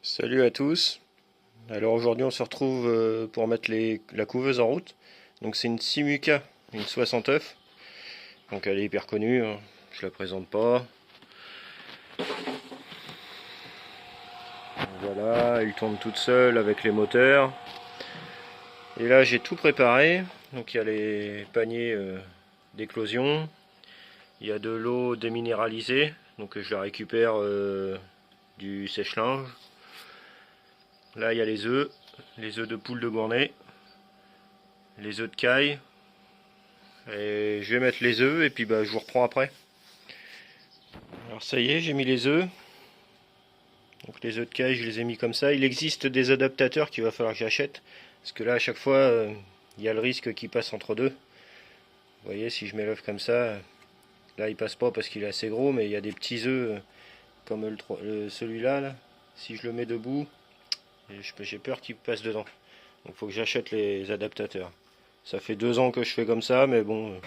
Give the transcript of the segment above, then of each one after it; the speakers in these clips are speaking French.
Salut à tous. Alors aujourd'hui on se retrouve pour mettre la couveuse en route. Donc c'est une Simuca, une 60 œufs. Donc elle est hyper connue, hein. Je la présente pas. Voilà, elle tourne toute seule avec les moteurs. Et là j'ai tout préparé. Donc il y a les paniers d'éclosion. Il y a de l'eau déminéralisée. Donc je la récupère du sèche-linge. Là il y a les œufs de poule de Gournay, les œufs de caille. Et je vais mettre les œufs et puis je vous reprends après. Alors ça y est, j'ai mis les œufs. Donc les œufs de caille, je les ai mis comme ça. Il existe des adaptateurs qu'il va falloir que j'achète. Parce que là, à chaque fois, il y a le risque qu'il passe entre deux. Vous voyez, si je mets l'œuf comme ça, là il passe pas parce qu'il est assez gros, mais il y a des petits œufs comme celui-là. Là. Si je le mets debout, j'ai peur qu'il passe dedans. Donc il faut que j'achète les adaptateurs. Ça fait 2 ans que je fais comme ça, mais bon,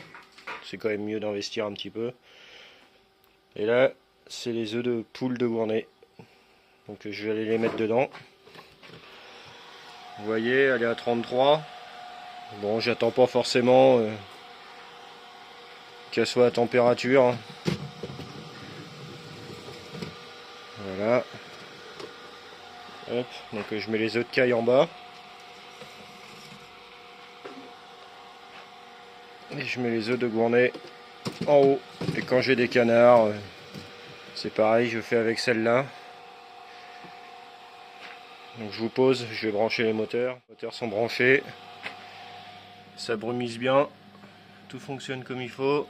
c'est quand même mieux d'investir un petit peu. Et là, c'est les œufs de poule de Gournay. Donc je vais aller les mettre dedans. Vous voyez, elle est à 33. Bon, j'attends pas forcément qu'elle soit à température, hein. Voilà. Hop, donc je mets les œufs de caille en bas. Et je mets les œufs de Gournay en haut. Et quand j'ai des canards, c'est pareil, je fais avec celle-là. Donc je vous pose, je vais brancher les moteurs. Les moteurs sont branchés. Ça brumise bien. Tout fonctionne comme il faut.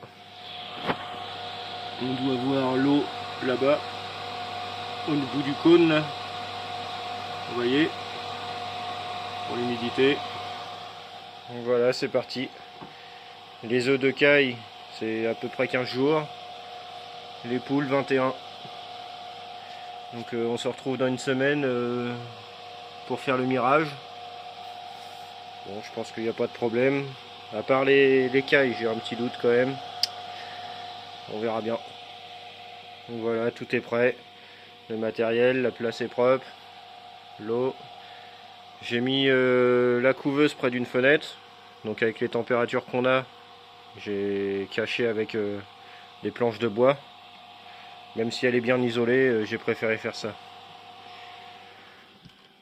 On doit voir l'eau là-bas, au bout du cône. Là. Vous voyez, pour l'humidité. Donc voilà, c'est parti. Les œufs de caille, c'est à peu près 15 jours. Les poules, 21. Donc on se retrouve dans une semaine pour faire le mirage. Bon, je pense qu'il n'y a pas de problème. À part les cailles, j'ai un petit doute quand même. On verra bien. Donc voilà, tout est prêt. Le matériel, la place est propre. L'eau. J'ai mis la couveuse près d'une fenêtre. Donc avec les températures qu'on a, j'ai caché avec des planches de bois. Même si elle est bien isolée, j'ai préféré faire ça.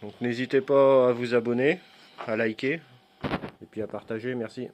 Donc n'hésitez pas à vous abonner, à liker et puis à partager, merci.